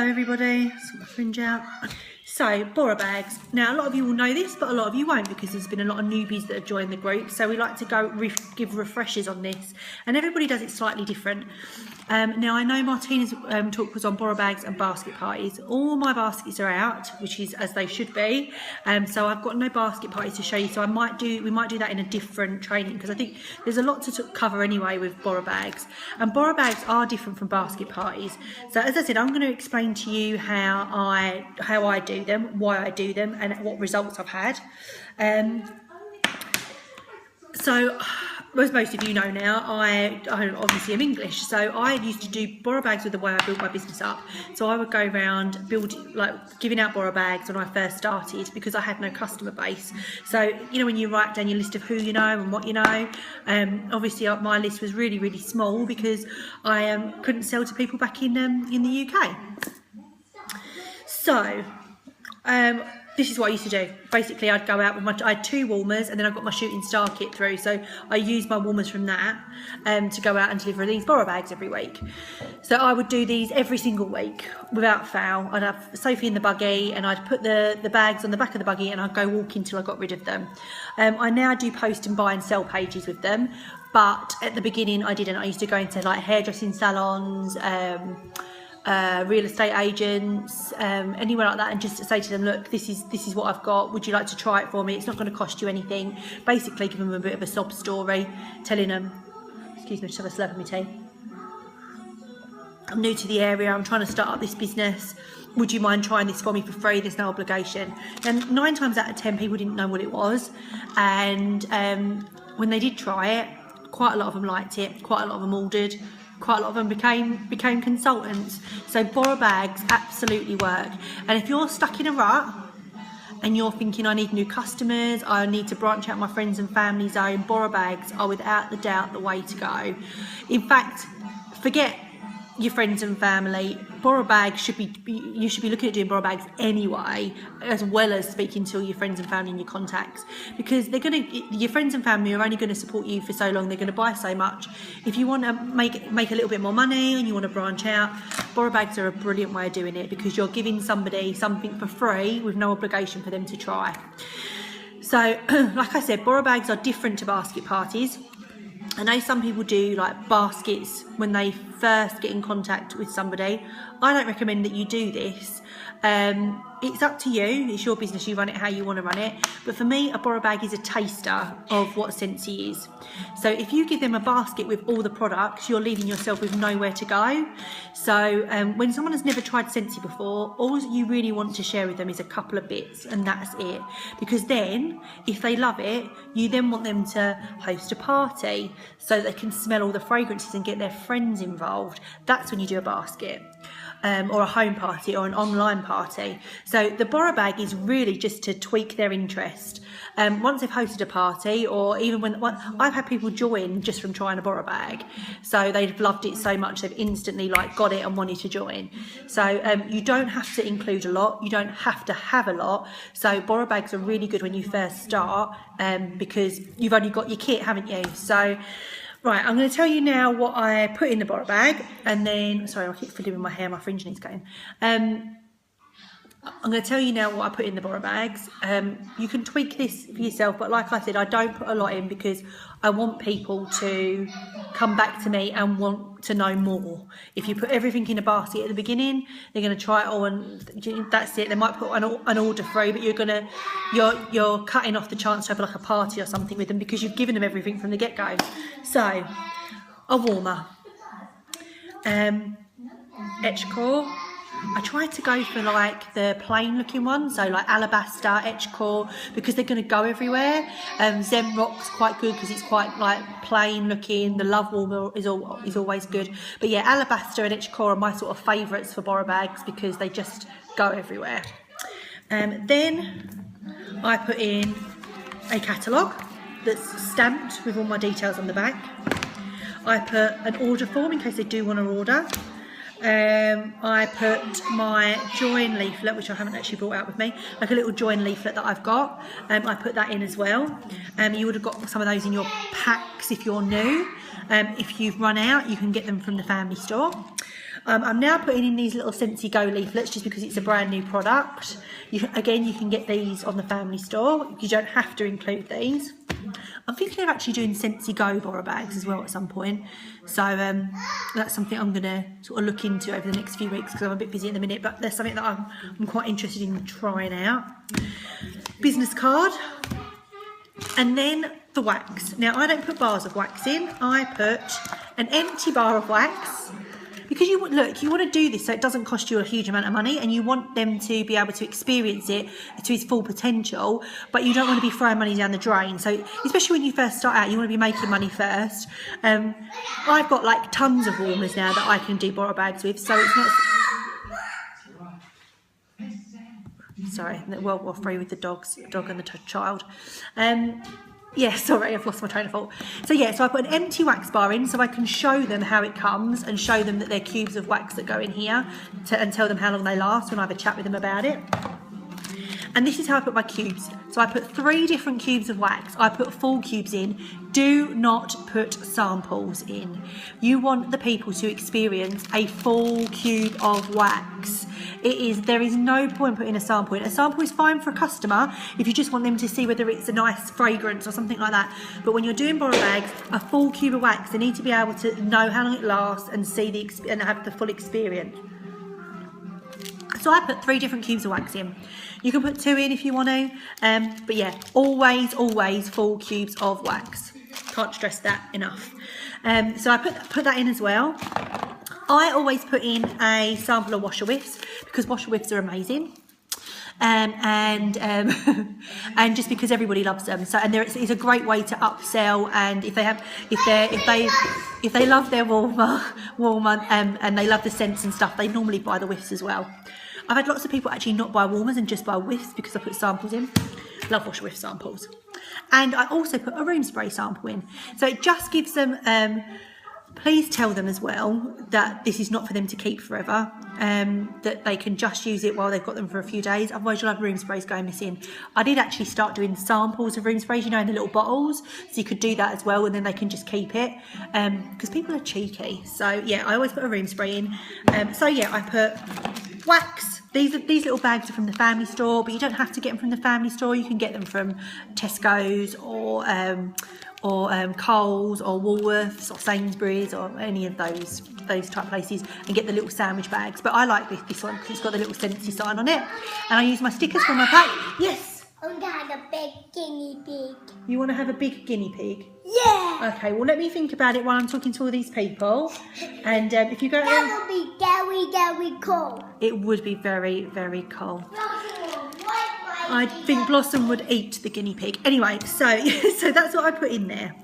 everybody, sort my fringe out. So, Bora bags. Now, a lot of you will know this, but a lot of you won't because there's been a lot of newbies that have joined the group. So we like to go give refreshers on this, and everybody does it slightly different. Now, I know Martina's talk was on Bora bags and basket parties. All my baskets are out, which is as they should be. So I've got no basket parties to show you. So we might do that in a different training because I think there's a lot to cover anyway with Bora bags. And Bora bags are different from basket parties. So as I said, I'm going to explain to you how I do them, why I do them, and what results I've had. So, as most of you know now, I obviously am English, so I used to do Bora bags with the way I built my business up. So I would go around giving out Bora bags when I first started because I had no customer base. So you know when you write down your list of who you know and what you know, obviously my list was really, really small because I couldn't sell to people back in the UK. So this is what I used to do. Basically, I'd go out with I had 2 warmers and then I got my shooting star kit through. So I used my warmers from that to go out and deliver these Bora bags every week. So I would do these every single week without fail. I'd have Sophie in the buggy and I'd put the bags on the back of the buggy and I'd go walking till I got rid of them. I now do post and buy and sell pages with them. But at the beginning, I didn't. I used to go into like hairdressing salons, real estate agents, anywhere like that, and just say to them, look, this is what I've got, would you like to try it for me? It's not going to cost you anything. Basically give them a bit of a sob story, telling them, excuse me, just have a slurp of my tea, I'm new to the area, I'm trying to start up this business, would you mind trying this for me for free? There's no obligation. And 9 times out of 10 people didn't know what it was, and when they did try it, quite a lot of them liked it, quite a lot of them ordered, quite a lot of them became consultants. So Bora bags absolutely work. And if you're stuck in a rut and you're thinking I need new customers, I need to branch out my friends and family zone, Bora bags are without the doubt the way to go. In fact, forget your friends and family. Bora bags you should be looking at doing Bora bags anyway, as well as speaking to your friends and family and your contacts, because your friends and family are only going to support you for so long. They're going to buy so much. If you want to make a little bit more money and you want to branch out, Bora bags are a brilliant way of doing it because you're giving somebody something for free with no obligation for them to try. So like I said, Bora bags are different to basket parties. I know some people do like baskets when they first get in contact with somebody. I don't recommend that you do this. It's up to you, it's your business, you run it how you want to run it. But for me, a Bora bag is a taster of what Scentsy is. So if you give them a basket with all the products, you're leaving yourself with nowhere to go. So when someone has never tried Scentsy before, all you really want to share with them is a couple of bits, and that's it. Because then, if they love it, you then want them to host a party so they can smell all the fragrances and get their friends involved. That's when you do a basket. Or a home party or an online party. So the Bora bag is really just to tweak their interest. Once they've hosted a party, or even when I've had people join just from trying a Bora bag, so they've loved it so much they've instantly got it and wanted to join. So you don't have to include a lot, you don't have to have a lot. So Bora bags are really good when you first start because you've only got your kit, haven't you? So right, I'm going to tell you now what I put in the Bora bag, and then, sorry, I keep fiddling with my hair, my fringe needs going. I'm going to tell you now what I put in the Bora bags. You can tweak this for yourself, but like I said, I don't put a lot in because I want people to come back to me and want to know more. If you put everything in a basket at the beginning, they're going to try it all and that's it. They might put an order through, but you're cutting off the chance to have like a party or something with them because you've given them everything from the get-go. So, a warmer. Etch core. I tried to go for like the plain looking one, so like alabaster, etch core, because they're going to go everywhere. Zen Rock's quite good because it's quite like plain looking. The Love Warmer is always good. But yeah, alabaster and etch core are my sort of favourites for Bora bags because they just go everywhere. Then I put in a catalogue that's stamped with all my details on the back. I put an order form in case they do want to order. I put my join leaflet, which I haven't actually brought out with me, like a little join leaflet that I've got. I put that in as well. You would have got some of those in your packs if you're new. If you've run out, you can get them from the family store. I'm now putting in these little Scentsy Go leaflets just because it's a brand new product. Again, you can get these on the family store. You don't have to include these. I'm thinking of actually doing Scentsy Go Bora bags as well at some point. So that's something I'm going to sort of look into over the next few weeks because I'm a bit busy at the minute, but there's something that I'm quite interested in trying out. Business card. And then the wax. Now, I don't put bars of wax in. I put an empty bar of wax. Because you want to do this so it doesn't cost you a huge amount of money, and you want them to be able to experience it to its full potential, but you don't want to be throwing money down the drain. So especially when you first start out, you want to be making money first. I've got like tons of warmers now that I can do Bora bags with, so it's not... Sorry, World War III with the dog and the child. Yeah, sorry, I've lost my train of thought. So yeah, so I put an empty wax bar in so I can show them how it comes and show them that they're cubes of wax that go in here and tell them how long they last when I have a chat with them about it. And this is how I put my cubes. So I put 3 different cubes of wax. I put full cubes in. Do not put samples in. You want the people to experience a full cube of wax. There is no point putting a sample in. A sample is fine for a customer if you just want them to see whether it's a nice fragrance or something like that. But when you're doing Bora bags, a full cube of wax, they need to be able to know how long it lasts and see and have the full experience. So I put 3 different cubes of wax in. You can put 2 in if you want to, but yeah, always full cubes of wax. Can't stress that enough. So I put that in as well. I always put in a sample of washer whiffs because washer whiffs are amazing. And just because everybody loves them, so it's a great way to upsell. And if they love their warmer, and they love the scents and stuff, they normally buy the whiffs as well. I've had lots of people actually not buy warmers and just buy whiffs because I put samples in. Love washer whiff samples. And I also put a room spray sample in, so it just gives them. Please tell them as well that this is not for them to keep forever, that they can just use it while they've got them for a few days, otherwise you'll have room sprays going missing. I did actually start doing samples of room sprays, in the little bottles, so you could do that as well, and then they can just keep it, because people are cheeky. So yeah, I always put a room spray in. So yeah, I put wax. These little bags are from the family store, but you don't have to get them from the family store. You can get them from Tesco's or Coles or Woolworths or Sainsbury's or any of those type places, and get the little sandwich bags. But I like this one because it's got the little Scentsy sign on it, and I use my stickers from my pack. Yes. I want to have a big guinea pig. You want to have a big guinea pig? Yeah. Okay, well let me think about it while I'm talking to all these people. And if you go... That would be very cool. It would be very, very cool. I think Blossom would eat the guinea pig. Anyway, so that's what I put in there.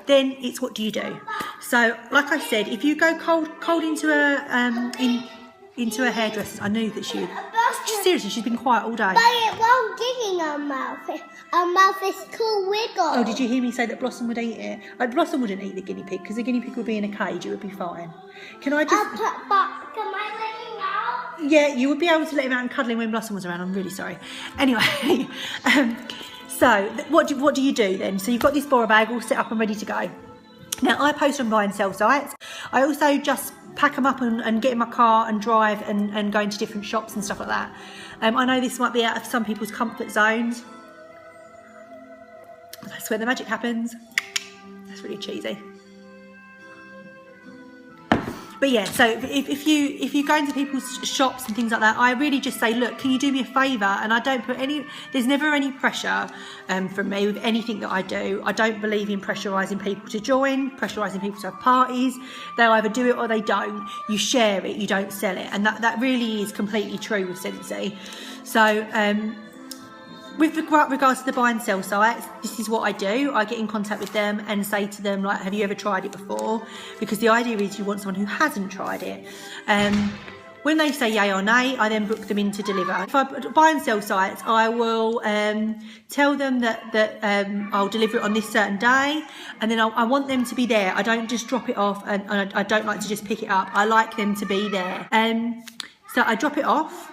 Then it's what do you do? So, like I said, if you go cold into a hairdresser, I knew that seriously, she's been quiet all day. But it won't get in her mouth. Her mouth is too wiggle. Oh, did you hear me say that Blossom would eat it? Blossom wouldn't eat the guinea pig because the guinea pig would be in a cage. It would be fine. Can I just... But can I let him out? Yeah, you would be able to let him out and cuddle him when Blossom was around. I'm really sorry. Anyway, so what do you do then? So you've got this Bora bag all set up and ready to go. Now, I post on buy and sell sites. I also just pack them up and get in my car and drive and go into different shops and stuff like that. I know this might be out of some people's comfort zones. That's where the magic happens. That's really cheesy. But yeah, so if you go into people's shops and things like that, I really just say, look, can you do me a favour? And I don't put there's never any pressure from me with anything that I do. I don't believe in pressurising people to join, pressurising people to have parties. They'll either do it or they don't. You share it, you don't sell it. And that really is completely true with Scentsy. So, with regards to the buy and sell sites, this is what I do. I get in contact with them and say to them, like, have you ever tried it before? Because the idea is you want someone who hasn't tried it. When they say yay or nay, I then book them in to deliver. If I buy and sell sites, I will tell them that I'll deliver it on this certain day, and then I want them to be there. I don't just drop it off, and I don't like to just pick it up. I like them to be there. So I drop it off,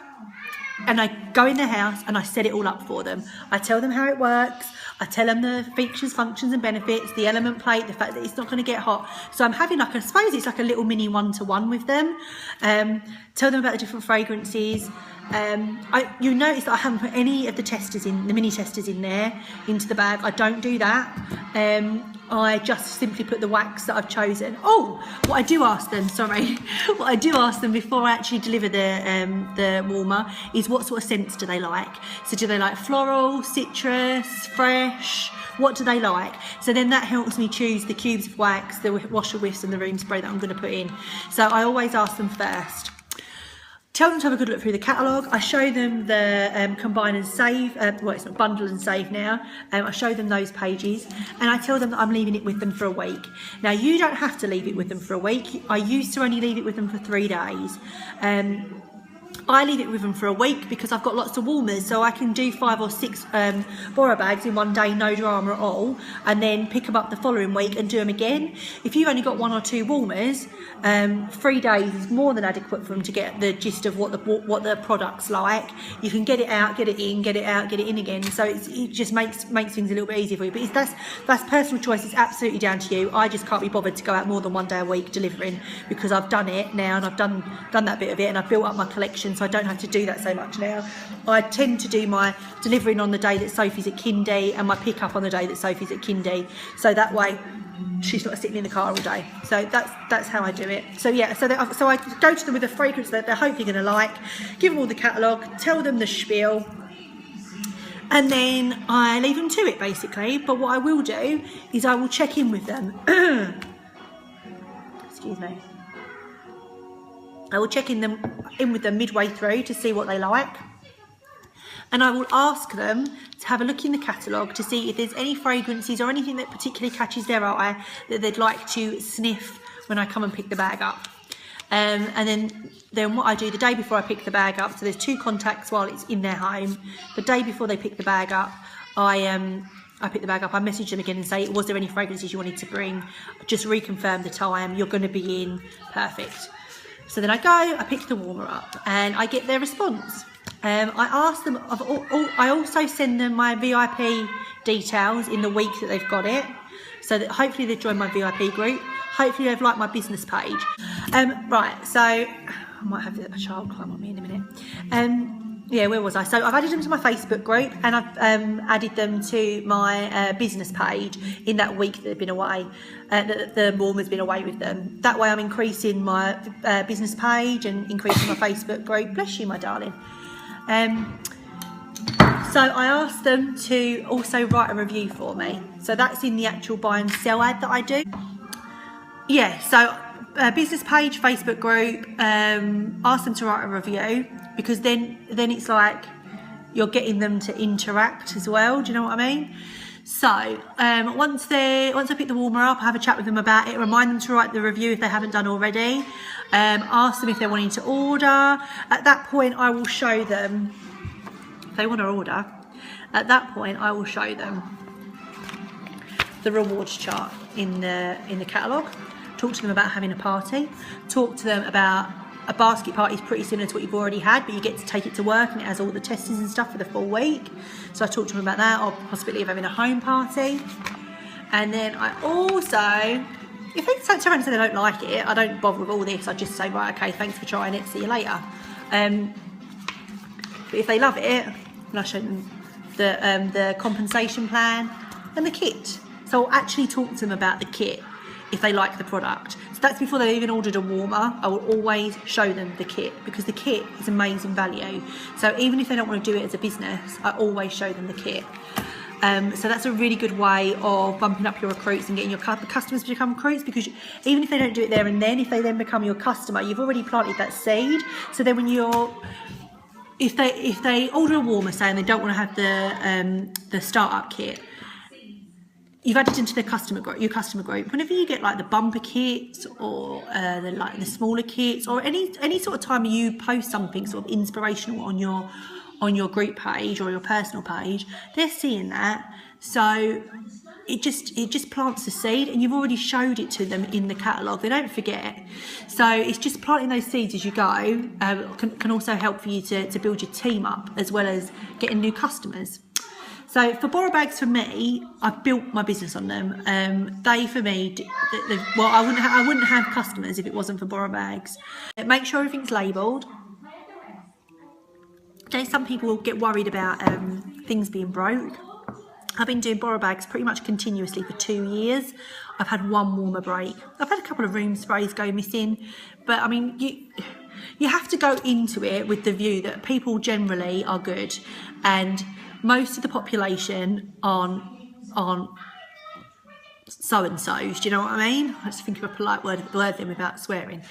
and I go in their house and I set it all up for them. I tell them how it works. I tell them the features, functions and benefits, the element plate, the fact that it's not going to get hot. So I'm having like, I suppose it's like a little mini one-to-one with them. Tell them about the different fragrances. You notice that I haven't put any of the testers in, the mini testers in there, into the bag. I don't do that. I just simply put the wax that I've chosen. Oh, what I do ask them, sorry, what I do ask them before I actually deliver the warmer is what sort of scents do they like? So do they like floral, citrus, fresh? What do they like? So then that helps me choose the cubes of wax, the washer whiffs and the room spray that I'm going to put in. So I always ask them first. Tell them to have a good look through the catalogue. I show them the combine and save, well, it's not bundle and save now. I show them those pages and I tell them that I'm leaving it with them for a week. Now, you don't have to leave it with them for a week. I used to only leave it with them for 3 days. I leave it with them for a week because I've got lots of warmers, so I can do 5 or 6 borrow bags in one day, no drama at all, and then pick them up the following week and do them again. If you've only got 1 or 2 warmers, 3 days is more than adequate for them to get the gist of what the product's like. You can get it out, get it in, get it out, get it in again. So it just makes things a little bit easier for you. But that's personal choice. It's absolutely down to you. I just can't be bothered to go out more than 1 day a week delivering because I've done it now and I've done that bit of it and I've built up my collection. So I don't have to do that so much now. I tend to do my delivering on the day that Sophie's at kindy and my pick-up on the day that Sophie's at kindy. So that way she's not sitting in the car all day. So that's how I do it. So yeah, so I go to them with a fragrance that they're hopefully going to like, give them all the catalogue, tell them the spiel, and then I leave them to it basically. But what I will do is I will check in with them. Excuse me. I will check in with them midway through to see what they like. And I will ask them to have a look in the catalogue to see if there's any fragrances or anything that particularly catches their eye that they'd like to sniff when I come and pick the bag up. And then what I do the day before I pick the bag up, so there's 2 contacts while it's in their home. The day before they pick the bag up, I pick the bag up, I message them again and say, was there any fragrances you wanted to bring? Just reconfirm the time, you're going to be in, perfect. So then I go, I pick the warmer up and I get their response. I ask them, I also send them my VIP details in the week that they've got it, so that hopefully they've joined my VIP group, hopefully they've liked my business page. Right, so I might have a child climb on me in a minute. Yeah, where was I? So I've added them to my Facebook group and I've added them to my business page in that week that they've been away, that the warmer's been away with them. That way I'm increasing my business page and increasing my Facebook group. Bless you, my darling. So I asked them to also write a review for me. So that's in the actual buy and sell ad that I do. Yeah, so business page, Facebook group, ask them to write a review, because then it's like you're getting them to interact as well. Do you know what I mean? So once I pick the warmer up, I have a chat with them about it, remind them to write the review if they haven't done already, ask them if they're wanting to order. At that point I will show them, if they want to order, at that point I will show them the rewards chart in the catalogue, talk to them about having a party, talk to them about a basket party is pretty similar to what you've already had, but you get to take it to work and it has all the testers and stuff for the full week. So I talk to them about that, or possibility of having a home party. And then I also, if they turn around and say they don't like it, I don't bother with all this. I just say, right, okay, thanks for trying it, see you later. But if they love it, then I show them the compensation plan and the kit. So I'll actually talk to them about the kit if they like the product. So that's before they've even ordered a warmer. I will always show them the kit, because the kit is amazing value. So even if they don't want to do it as a business, I always show them the kit. So that's a really good way of bumping up your recruits and getting your customers to become recruits, because even if they don't do it there and then, if they then become your customer, you've already planted that seed. So then when if they order a warmer, say, and they don't want to have the startup kit, you've added into your customer group. Whenever you get like the bumper kits or the smaller kits, or any sort of time you post something sort of inspirational on your group page or your personal page, they're seeing that. So it just plants the seed, and you've already showed it to them in the catalogue. They don't forget. So it's just planting those seeds as you go. Can also help for you to build your team up, as well as getting new customers. So for borrow bags, for me, I've built my business on them. They, for me, well, I wouldn't have customers if it wasn't for borrow bags. Make sure everything's labelled. Okay, some people get worried about things being broke. I've been doing borrow bags pretty much continuously for 2 years. I've had one warmer break. I've had a couple of room sprays go missing, but I mean, you have to go into it with the view that people generally are good, and most of the population aren't so-and-sos, do you know what I mean? I just think of a polite word then without swearing.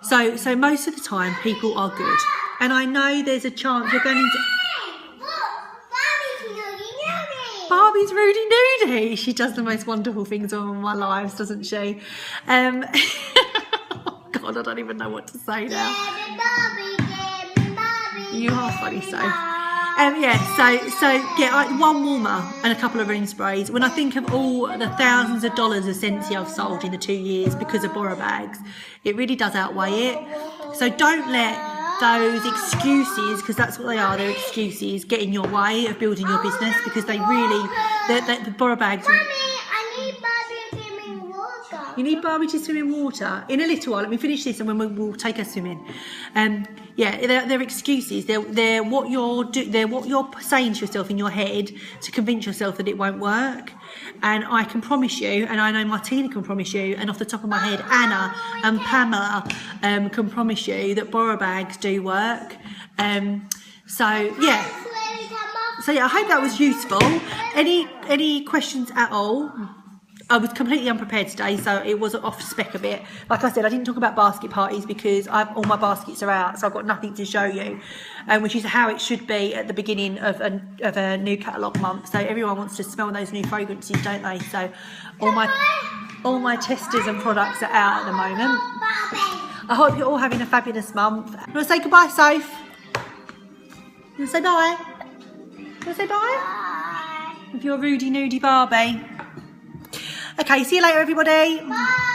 So most of the time people are good, and I know there's a chance you're going into... Barbie's Rudy Nudie. She does the most wonderful things in my lives, doesn't she? God, I don't even know what to say now. You are funny, so. One warmer and a couple of room sprays. When I think of all the thousands of dollars of Scentsy I've sold in the 2 years because of borrow bags, it really does outweigh it. So don't let those excuses, because that's what they are, they're excuses, get in your way of building your business, because they really, the borrow bags... Mommy, I need Barbie to swim in water. You need Barbie to swim in water? In a little while, let me finish this and then we'll take her swimming. They're excuses. They're what you're saying to yourself in your head to convince yourself that it won't work. And I can promise you, and I know Martina can promise you, and off the top of my head, Anna and Pamela can promise you that borrow bags do work. I hope that was useful. Any questions at all? I was completely unprepared today, so it was off spec a bit. Like I said, I didn't talk about basket parties because all my baskets are out, so I've got nothing to show you, which is how it should be at the beginning of a new catalogue month. So everyone wants to smell those new fragrances, don't they? So all my testers and products are out at the moment. I hope you're all having a fabulous month. You want to say goodbye, Soph? You want to say bye? You want to say bye? With your Rudy Nudie Barbie. Okay, see you later, everybody. Bye.